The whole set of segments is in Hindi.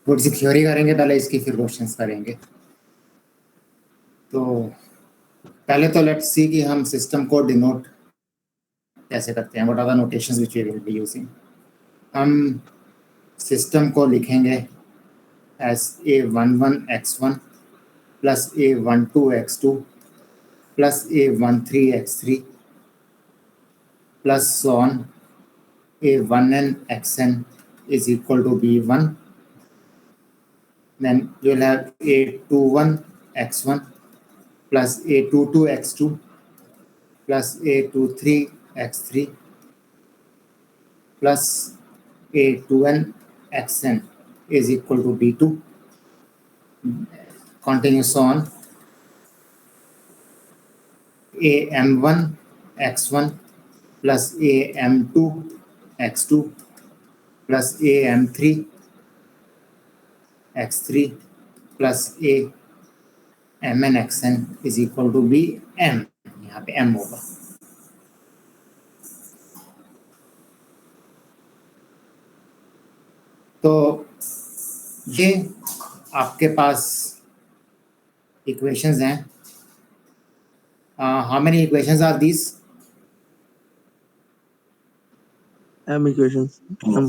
थोड़ी सी थ्योरी करेंगे पहले इसकी, फिर क्वेश्चंस करेंगे। तो पहले तो लेट्स सी कि हम सिस्टम को डिनोट कैसे करते हैं, what are the notations which we will be using. हम सिस्टम को लिखेंगे as A11x1 plus A12x2 plus A13x3 plus so on A1nxn is equal to B1. Then you will have A21x1 plus A22x2 plus A23x3 plus A2nxn is equal to B2. Continues on. AM1x1 plus AM2x2 plus AM3x3 plus AMnxn is equal to Bm. यहाँ पे m होगा। तो ये आपके पास इक्वेशंस हैं। How many equations are these? M equations.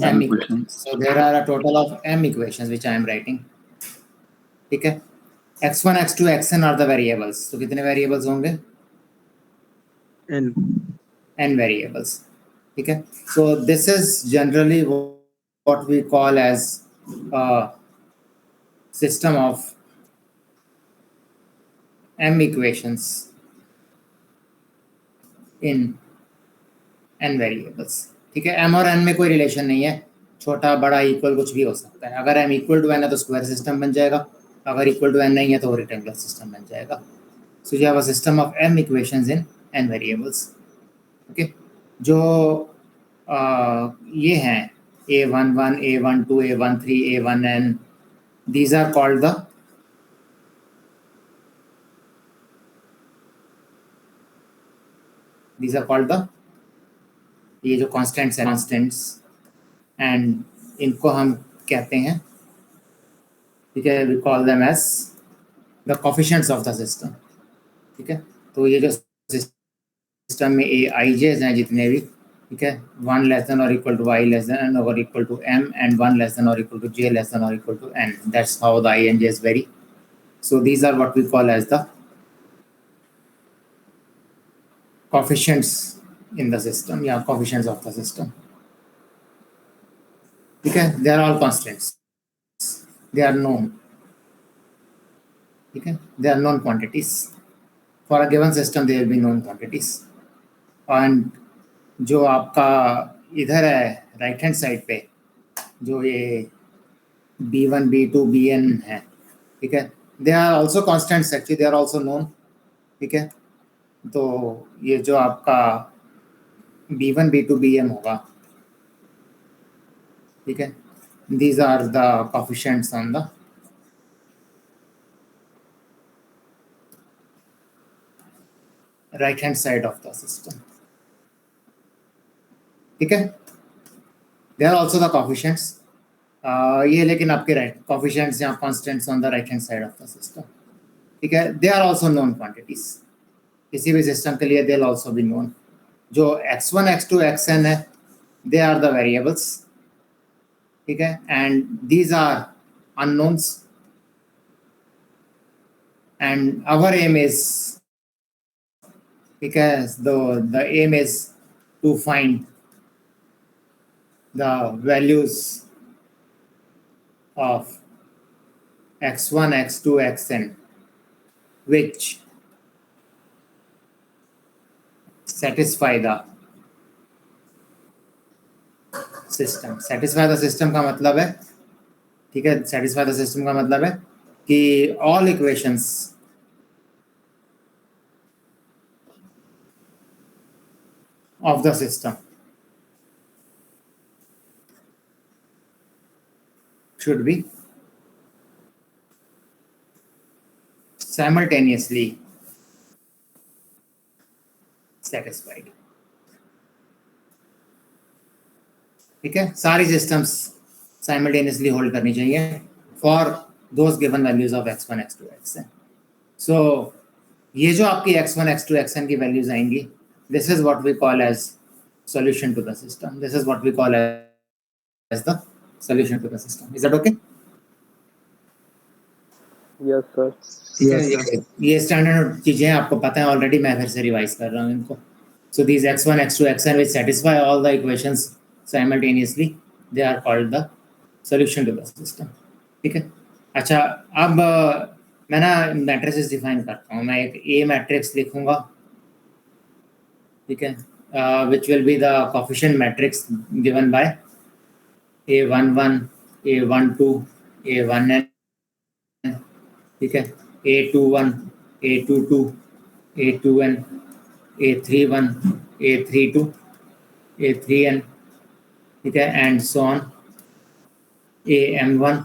M equations. So there are a total of m equations which I am writing. ठीक है। x1, x2, xn are the variables. तो कितने variables होंगे? N. N variables. ठीक है। So this is generally what we call as a system of m equations in n variables. ठीक है। m और n में कोई रिलेशन नहीं है, छोटा बड़ा इक्वल कुछ भी हो सकता है। अगर m इक्वल टू n है तो स्क्वायर सिस्टम बन जाएगा, अगर इक्वल टू n नहीं है तो रेक्टेंगुलर सिस्टम बन जाएगा। So you have a system of m equations in n variables. Okay, जो ये हैं A11, A12, A13, A1n, these are called the ये जो कांस्टेंट्स हैं, कांस्टेंट्स, एंड इनको हम कहते हैं, ठीक है, we call them as the coefficients of the system. ठीक है। तो ये जो सिस्टम में AIJs हैं जितने भी, ठीक है, 1 लेस देन और equal to I less than और equal to M and 1 less than और equal to J less than और equal to N, that's how the INJs vary. So these are what we call as the coefficients in the system, या coefficients of the system. ठीक है, they are all constants, they are known. ठीक है, they are known quantities. For a given system there will be known quantities. And जो आपका इधर है राइट हैंड साइड पे, जो ये B1, B2, Bn है, ठीक है, they are also constants, actually they are also known. ठीक है। तो ये जो आपका B1, B2, Bm होगा, ठीक है, these are the coefficients on the right hand side of the system. ठीक है, they are also the coefficients. ये लेकिन आपके राइट कोफिशिएंट्स या constants on the right hand side of the system. ठीक है, they are also known quantities. किसी भी सिस्टम के लिए they will also be known. जो x1, x2, xn है, दे आर द वेरिएबल्स। ठीक है, and these are unknowns, and our aim is, ठीक है, the aim is to find the values of x1, x2, xn which satisfy the system. Satisfy the system का मतलब है, ठीक है, satisfy the system का मतलब है कि all equations of the system should be simultaneously satisfied. ठीक है, सारी सिस्टम्स साइमल्टेनियसली होल्ड करनी चाहिए for those given values of x1 x2 xn. So ये जो आपकी x1 x2 xn की वैल्यूज आएंगी, this is what we call as solution to the system. This is what we call as the solution to the system. Is that okay? Yes, sir. ये स्टैंडर्ड चीजें हैं, आपको पता है ऑलरेडी, मैं फिर से रिवाइज कर रहा हूँ इनको. So these x1 x2 xn which satisfy all the equations simultaneously, they are called the solution to the system. ठीक है. अच्छा, अब मैं ना मैट्रिसेस डिफाइन करता हूँ. मैं एक A मैट्रिक्स लिखूंगा, ठीक है, which will be the coefficient matrix given by A11, A12, A1n, ठीक है, A21, A22, A2n, A31, A32, A3n, ठीक है, and so on, AM1,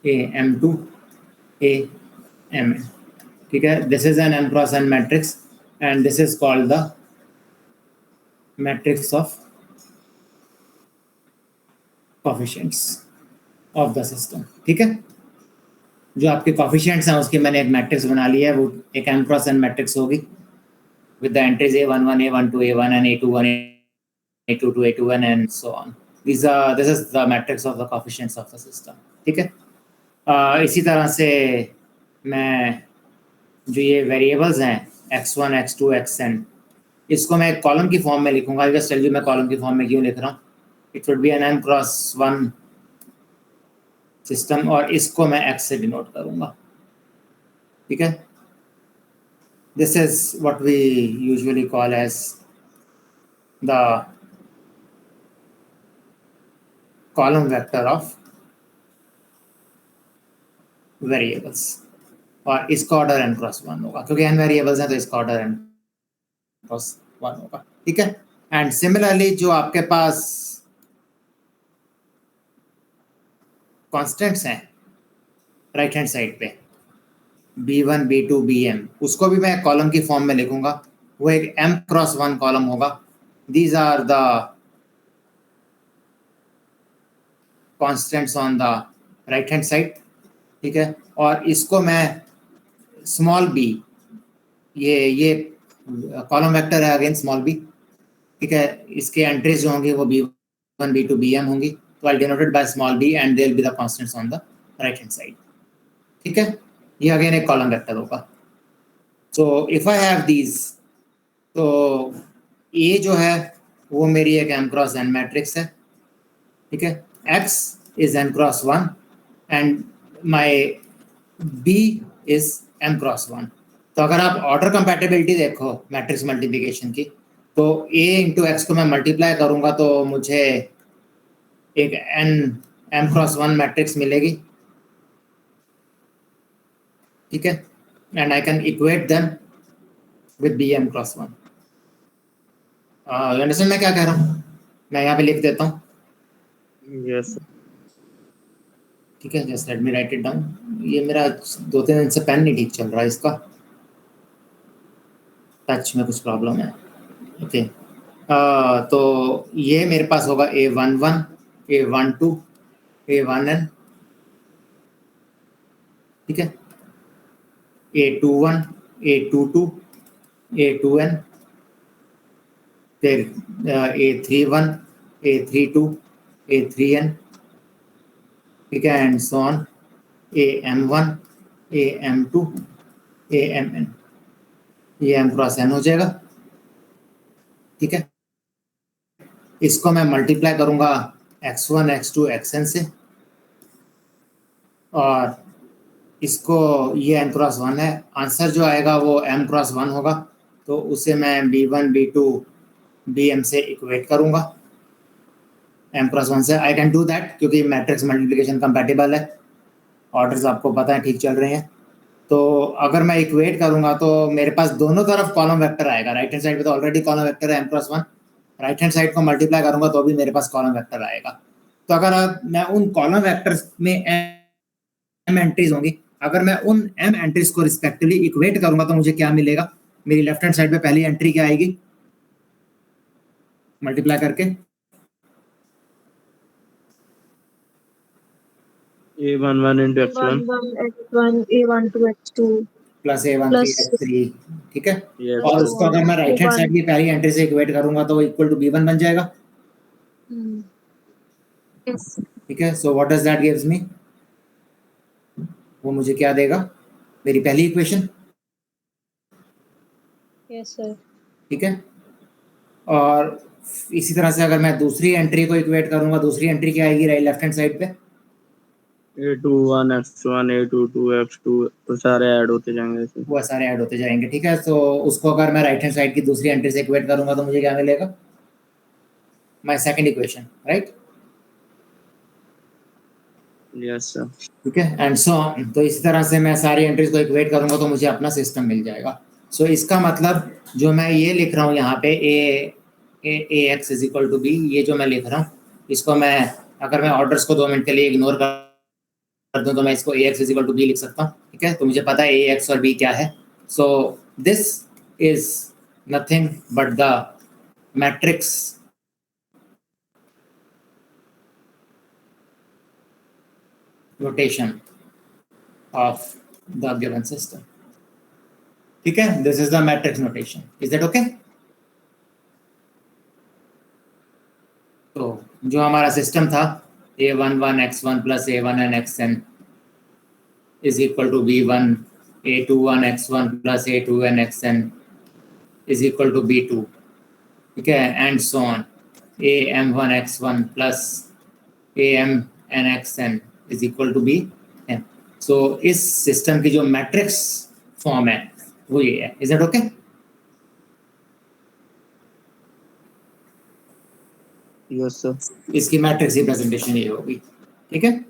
AM2, AMn, ठीक है. This is an m cross n matrix and this is called the matrix of coefficients of the system. ठीक है. जो आपके coefficients हैं उसकी मैंने एक मैट्रिक्स बना ली है, वो एक m cross n मैट्रिक्स होगी with the entries A11, A12, A1n, A21, A22, A2n and so on. This is the matrix of the coefficients of the system. ठीक है. इसी तरह से मैं जो ये वेरिएबल्स हैं x1, x2, xn, इसको मैं एक कॉलम की फॉर्म में लिखूंगा. आई जस्ट टेल यू मैं कॉलम की फॉर्म में क्यों लिख रहा हूँ. It would be an m cross 1 system और इसको मैं x से डिनोट करूंगा. ठीक है. This is what we usually call as the column vector of variables. और इसका ऑर्डर n cross 1 होगा क्योंकि n वेरिएबल्स हैं तो इसका ऑर्डर n cross 1 होगा. ठीक है. एंड सिमिलरली जो आपके पास कॉन्स्टेंट्स हैं राइट हैंड साइड पे b1, b2, bm, उसको भी मैं कॉलम की फॉर्म में लिखूंगा. वो एक m cross 1 कॉलम होगा. These are the constants on the right hand side. ठीक है. और इसको मैं स्मॉल b, ये कॉलम वेक्टर है अगेन स्मॉल b. ठीक है. इसके एंट्रीज जो होंगी वो b1, b2, bm होंगी. तो I denoted by small b and there will be the constants on the right hand side. ठीक है. ये अगेन एक कॉलम वेक्टर होगा. So if I have these, तो ए जो है वो मेरी एक m cross n मैट्रिक्स है. ठीक है. x is n cross 1 and my b is m cross 1. तो अगर आप ऑर्डर कंपैटिबिलिटी देखो मैट्रिक्स मल्टीप्लिकेशन की, तो a इंटू एक्स को मैं मल्टीप्लाई करूंगा तो मुझे एक m cross 1 मैट्रिक्स मिलेगी. ठीक है. And I can equate them with bm cross 1. You understand मैं क्या कह रहा हूँ. मैं यहाँ पे लिख देता हूँ. Yes, sir. ठीक है. Just let me right it down. ये मेरा 2-3 दिन से पेन नहीं ठीक चल रहा है, इसका टच में कुछ प्रॉब्लम है. ओके. तो ये मेरे पास होगा A11, A12, A1n. ठीक है. A21, A22, A2n, फिर A31, A32, A3n. ठीक है. And so on AM1, AM2, AMn. ये m cross n हो जाएगा. ठीक है. इसको मैं मल्टीप्लाई करूंगा x1, x2, xn से, और इसको ये m cross 1 है. आंसर जो आएगा वो m cross 1 होगा. तो उसे मैं b1, b2, bm से इक्वेट करूंगा m cross 1 से. आई कैन डू दैट क्योंकि मैट्रिक्स मल्टीप्लिकेशन कंपैटिबल है. ऑर्डर्स आपको पता है ठीक चल रहे हैं. तो अगर मैं इक्वेट करूंगा तो मेरे पास दोनों तरफ कॉलम वेक्टर आएगा. राइट हैंड साइड पे तो ऑलरेडी कॉलम वेक्टर है m cross 1. Right hand side को मल्टीप्लाई करूंगा तो भी मेरे पास कॉलम वेक्टर आएगा. तो अगर मैं उन कॉलम वेक्टर्स में m एंट्रीज होंगी, अगर मैं उन m एंट्रीज को रिस्पेक्टिवली इक्वेट करूंगा तो मुझे क्या मिलेगा. मेरी लेफ्ट हैंड साइड पे पहली एंट्री क्या आएगी मल्टीप्लाई करके, A11 into x1. A11 x1 A1 to x2 plus A13 plus x3, ठीक है। Yes, और sir. उसको अगर मैं राइट हैंड साइड की पहली एंट्री से इक्वेट करूंगा तो वो इक्वल टू B1 बन जाएगा, yes ठीक है। So what does that gives me, वो मुझे क्या देगा, मेरी पहली इक्वेशन, yes sir ठीक है। और इसी तरह से अगर मैं दूसरी एंट्री को इक्वेट करूंगा, दूसरी एंट्री क्या आएगी राइट लेफ्ट हैंड साइड पे, A21 x1 A22 x2 तो सारे ऐड होते जाएंगे ऐसे। वो सारे ऐड होते जाएंगे, ठीक है। तो उसको अगर मैं राइट हैंड साइड की दूसरी एंट्री से इक्वेट करूंगा तो मुझे क्या मिलेगा, my second equation, right, Yes, sir. ठीक है। एंड सो तो इसी तरह से मैं सारी एंट्रीज को इक्वेट करूंगा तो मुझे अपना सिस्टम मिल जाएगा। सो इसका मतलब जो मैं ये लिख रहा हूँ यहाँ पे A X is equal to B, ये जो मैं लिख रहा हूँ इसको मैं, अगर मैं ऑर्डर्स को 2 मिनट के लिए इग्नोर कर दूँ तो मैं इसको A X is equal to B लिख सकता हूँ, ठीक है। तो मुझे पता है ए एक्स और बी क्या है। So this is nothing but the matrix notation of the given system, ठीक है। This is the matrix notation, is that okay. तो जो हमारा सिस्टम था A11 x1 plus A1 n xn is equal to B1, A21 x1 plus A2 n xn is equal to B2, ठीक है, and so on. AM1 x1 plus AM n xn is equal to BM। So इस सिस्टम की जो मैट्रिक्स फॉर्म है वो ये है, is that okay. Yes, sir. इसकी मैट्रिक्स रिप्रेजेंटेशन ये होगी, ठीक है।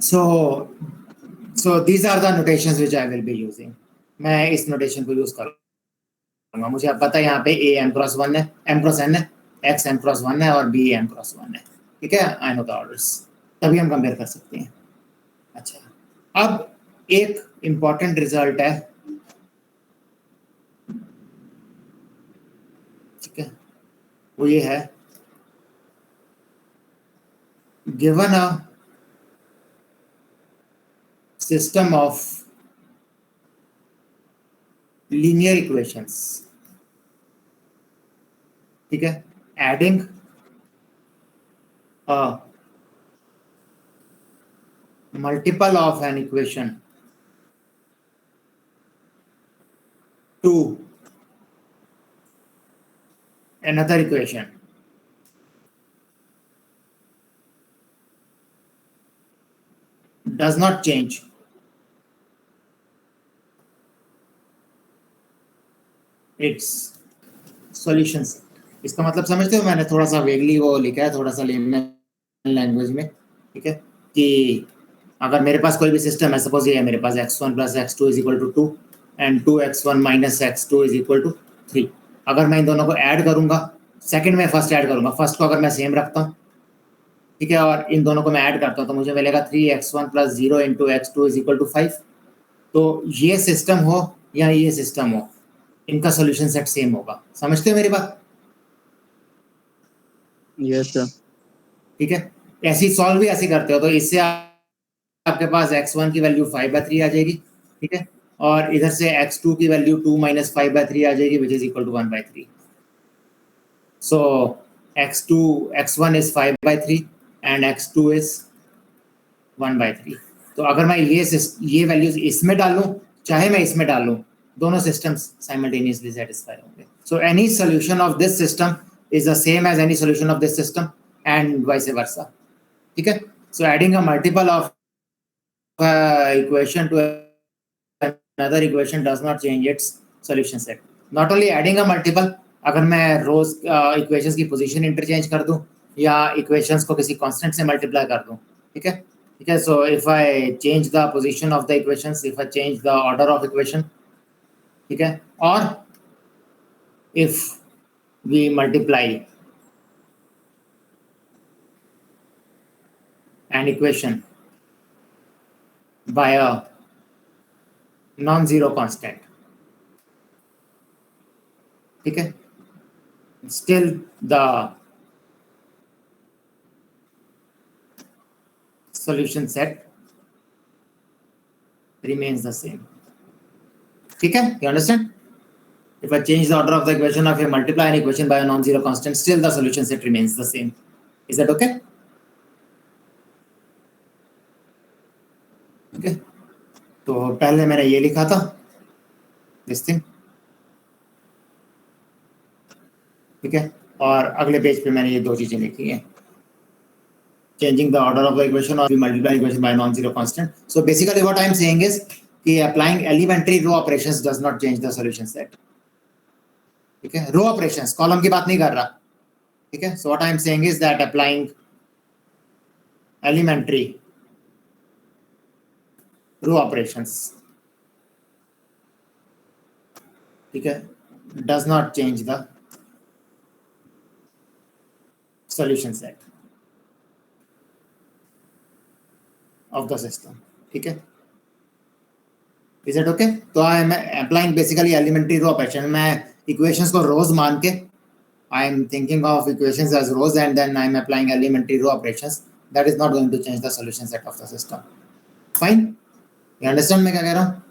So these are the notations which I will be using. मैं इस नोटेशन को यूज करूंगा। मुझे अब पता है यहाँ पे ए एम क्रॉस वन है, एम क्रॉस एन है, एक्स एम क्रॉस वन है और बी एम क्रॉस वन है, ठीक है। आई नो द ऑर्डर्स, तभी हम कंपेयर कर सकते हैं। अच्छा, अब एक इंपॉर्टेंट रिजल्ट है, ठीक है, वो ये है, given a system of linear equations, ठीक है, adding a multiple of an equation to another equation does not change its solutions। इसका मतलब समझते हो, मैंने थोड़ा सा वेगली वो लिखा है, थोड़ा सा लेमन लैंग्वेज में, ठीक है, कि अगर मेरे पास कोई भी सिस्टम है, सपोज ये है मेरे पास x1 plus x2 is equal to 2 and 2x1 minus x2 is equal to 3। अगर मैं इन दोनों को ऐड करूंगा, सेकंड में फर्स्ट ऐड करूंगा, फर्स्ट को अगर मैं सेम रखता हूँ, ठीक है, और इन दोनों को मैं ऐड करता हूँ तो मुझे मिलेगा 3x1 plus 0 into x2 is equal to 5। तो ये सिस्टम हो या ये सिस्टम हो, इनका सोल्यूशन सेट सेम होगा। समझते हो मेरी बात? Yes, sir. ठीक है, ऐसी सॉल्व भी ऐसे करते हो तो इससे आपके पास x1 की वैल्यू 5/3 आ जाएगी, ठीक है, और इधर से x2 की वैल्यू 2 माइनस 5/3 आ जाएगी which is equal to 1/3। So x1 is 5/3 and x2 is 1/3। तो अगर मैं ये वैल्यूज इसमें डालूं, चाहे मैं इसमें डालूं, दोनों सिस्टम्स साइमल्टेनियसली सेटिस्फाई होंगे। So any solution of this system is the same as any solution of this system and vice versa, ठीक है। So adding a multiple of equation to another equation does not change its solution set. Not only adding a multiple, अगर मैं रोज इक्वेशंस की पोजीशन इंटरचेंज कर दूं या इक्वेशंस को किसी कांस्टेंट से मल्टीप्लाई कर दूं, ठीक है, ठीक है। So if I change the position of the equations, if I change the order of equation, ठीक है, और if we multiply an equation by a non-zero constant, ठीक है, still the solution set remains the same. ठीक है? You understand? If I change the order of the equation, if I multiply an equation by a non-zero constant, still the solution set remains the same. Is that okay? Okay. तो पहले मैंने ये लिखा था, this thing. ठीक है? और अगले पेज पे मैंने ये दो चीजें लिखी हैं. Changing the order of the equation or we multiply equation by a non-zero constant. So basically what I am saying is कि applying elementary row operations does not change the solution set. ठीक है? Row operations, column की बात नहीं कर रहा. ठीक है? So what I am saying is that applying elementary row operations, ठीक है, does not change the solution set of the system. ठीक है? Is that okay? तो I am applying basically elementary row operation. मैं equations को rows मान के I am thinking of equations as rows and then I am applying elementary row operations. That is not going to change the solution set of the system. Fine? You understand मैं क्या कह रहा हूँ?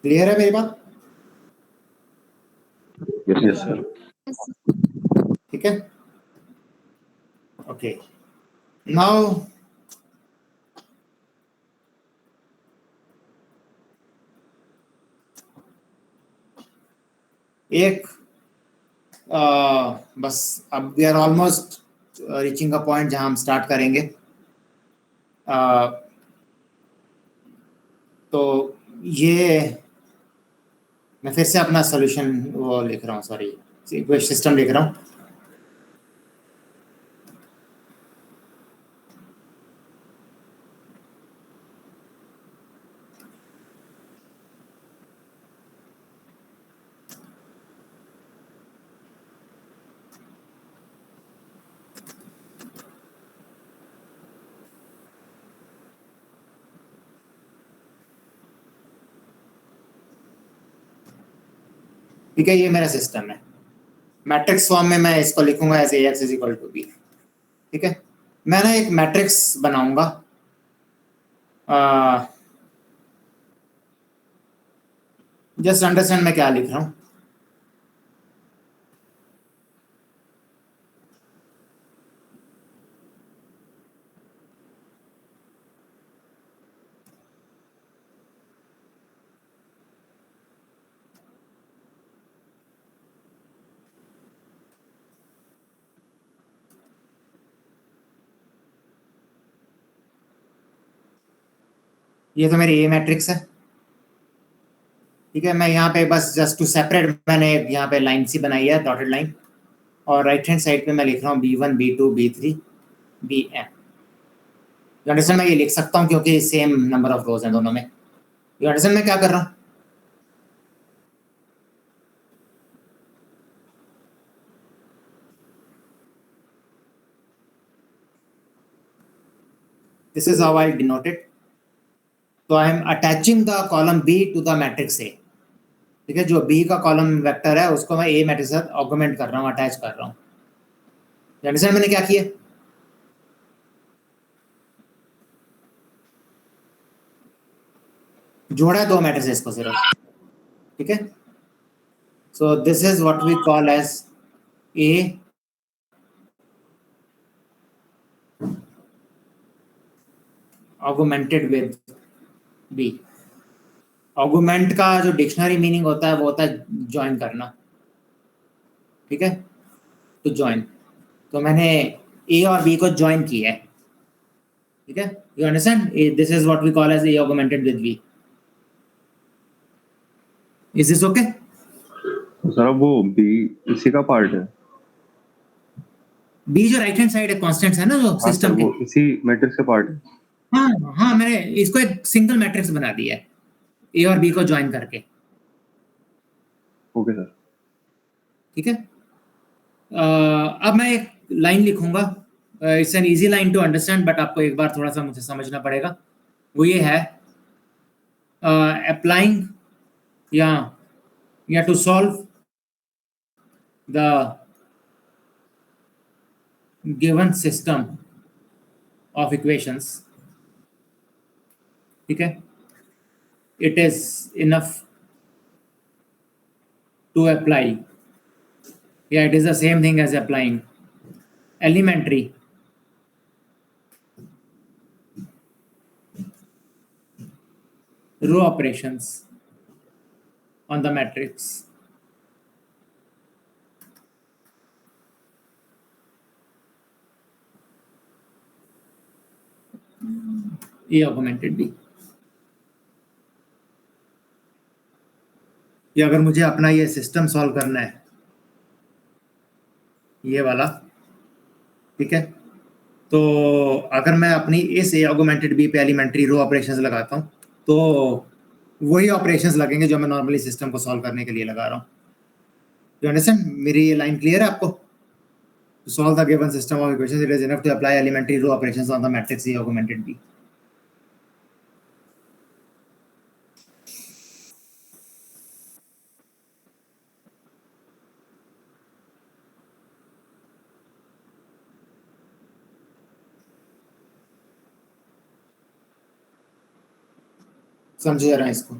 क्लियर है मेरी बात? Yes, sir. ठीक है? Okay. Now एक बस अब we are almost reaching a point जहां हम स्टार्ट करेंगे. तो ये मैं फिर से अपना सॉल्यूशन वो लिख रहा हूँ, सॉरी इक्वेशन सिस्टम लिख रहा हूँ. ठीक है? ये मेरा सिस्टम है. मैट्रिक्स फॉर्म में मैं इसको लिखूंगा as ax is equal to b. ठीक है? मैं ना एक मैट्रिक्स बनाऊंगा. जस्ट अंडरस्टैंड मैं क्या लिख रहा हूं. ये तो मेरी ए मैट्रिक्स है. ठीक है? मैं यहाँ पे बस जस्ट टू सेपरेट मैंने यहाँ पे लाइन सी बनाई है, डॉटेड लाइन, और राइट हैंड साइड पे मैं लिख रहा हूँ b1 b2 b3 bn. You understand? मैं ये लिख सकता हूँ क्योंकि सेम नंबर ऑफ रोज हैं दोनों में. यू अंडरस्टैंड मैं क्या कर रहा हूँ? This is how I denote it. So I am attaching the column B to the matrix A. ठीक है? जो B का कॉलम वेक्टर है उसको मैं A मैट्रिक्स से ऑगमेंट कर रहा हूँ, अटैच कर रहा हूँ. अंडरस्टैंड मैंने क्या किया? जोड़ा है दो मैट्रिसेस को सिर्फ. ठीक है? So this is what we call as A augmented with B. Augment का जो डिक्शनरी मीनिंग होता है वो होता है ज्वाइन करना. ठीक है? तो ज्वाइन, तो मैंने A और B को ज्वाइन किया है. ठीक है? You understand? This is what we call as A augmented with B. Is this okay? Sir वो B इसी का पार्ट है. B जो राइट हैंड साइड है, कांस्टेंट्स है ना जो सिस्टम के, वो इसी मैट्रिक्स का पार्ट है. हाँ, मैंने इसको एक सिंगल मैट्रिक्स बना दिया है A और B को ज्वाइन करके. Okay sir. ठीक है? अब मैं एक लाइन लिखूंगा. It's an easy line to understand, but आपको एक बार थोड़ा सा मुझे समझना पड़ेगा. वो ये है, अप्लाइंग या to solve the given system of equations, ठीक है, it is enough to apply. Yeah, it is the same thing as applying elementary row operations on the matrix. A augmented B. ये अगर मुझे अपना ये सिस्टम सॉल्व करना है, ये वाला, ठीक है, तो अगर मैं अपनी इस ए ऑगमेंटेड बी पे एलिमेंट्री रो ऑपरेशंस लगाता हूँ तो वही ऑपरेशंस लगेंगे जो मैं नॉर्मली सिस्टम को सॉल्व करने के लिए लगा रहा हूँ. You understand? मेरी ये लाइन क्लियर है आपको? To solve the given system of equations, it is enough to apply elementary row operations on the matrix A augmented B. समझे जरा इसको.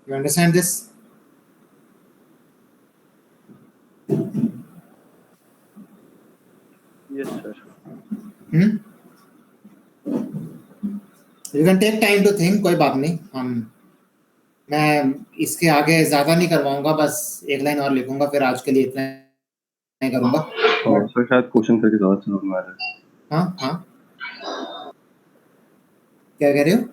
You understand this? Yes, sir. You can take time to think. कोई बात नहीं. मैं इसके आगे ज्यादा नहीं करवाऊंगा, बस एक लाइन और लिखूंगा, फिर आज के लिए इतना नहीं करूंगा. और सर शायद क्वेश्चन करके ज़्यादा समझ में आ रहा है. हाँ, क्या कह रहे हो?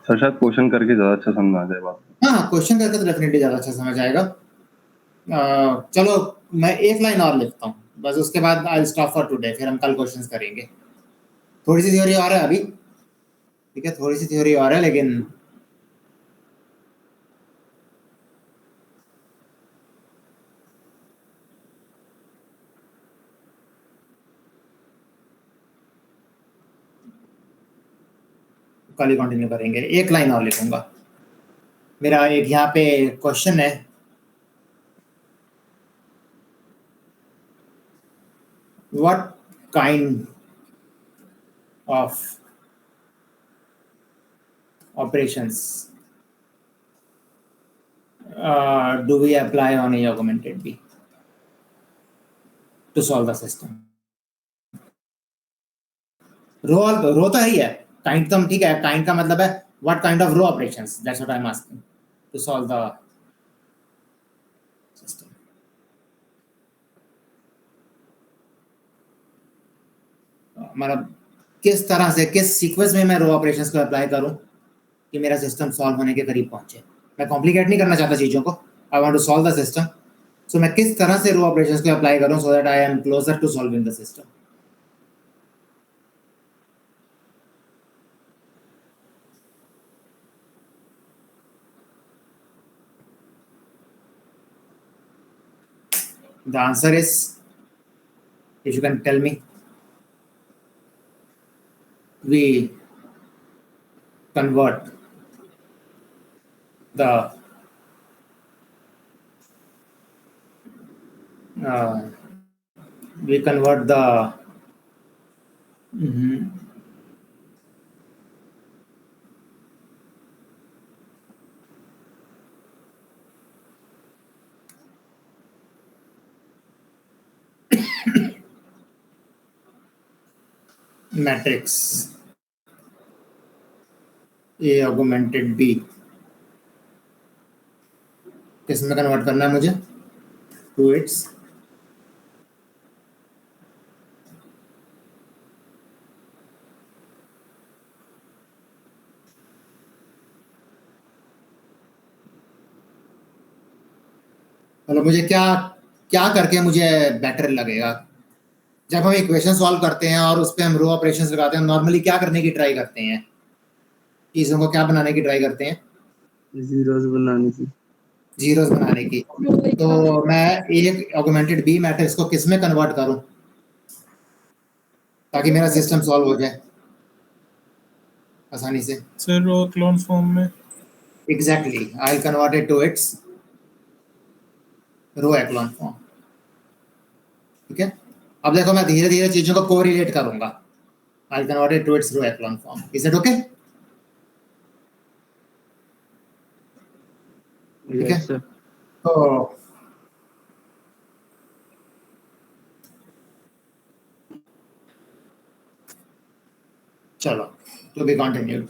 सर शायद क्वेश्चन करके ज़्यादा अच्छा समझ में आ जाए बात. हाँ, क्वेश्चन करके तो डेफिनेटली ज़्यादा अच्छा समझ आएगा. चलो मैं एक लाइन और लिखता हूँ, बस उसके बाद आई स्टॉप फॉर टुडे, फिर हम कल क्वेश्चंस करेंगे. थोड़ी सी थ्योरी और है अभी, ठीक है, थोड़ी सी थ्योरी और है, लेकिन कल ही कंटिन्यू करेंगे. एक लाइन और लिखूंगा. मेरा एक यहाँ पे क्वेश्चन है, what kind of operations do we apply on a augmented B to solve the system? रो तो है ही है, काइंड तो ठीक है, काइंड का मतलब है what kind of row operations, that's what I'm asking, to solve the system. मतलब किस तरह से, किस सीक्वेंस में मैं रो ऑपरेशंस को अप्लाई करूं कि मेरा सिस्टम सॉल्व होने के करीब पहुंचे. मैं कॉम्प्लिकेट नहीं करना चाहता चीज़ों को, I want to solve the system. So मैं किस तरह से रो ऑपरेशंस को अप्लाई करूं so that I am closer to solving the system. The answer is, if you can tell me, we convert the matrix A augmented B किस में कन्वर्ट करना है मुझे? टू इट्स मतलब मुझे क्या क्या करके मुझे बेटर लगेगा? जब हम इक्वेशन सॉल्व करते हैं और उस पे हम रो ऑपरेशंस लगाते हैं, नॉर्मली क्या करने की ट्राई करते हैं? चीज़ों को क्या बनाने की ट्राई करते हैं? जीरोस बनाने की। जीरोस बनाने की। तो मैं एक ऑगमेंटेड बी मैट्रिक्स को किस में कन्वर्ट करूं ताकि मेरा सिस्टम सॉल्व हो जाए आसानी से? सर रो क्लोन फॉर्म में। Exactly, I will convert it to its row echelon form. ठीक है, अब देखो मैं धीरे धीरे चीजों को कोरिलेट करूंगा। I will convert it to its row echelon form. Is it okay? ठीक है, यस सर। तो चलो, टू बी कंटिन्यूड।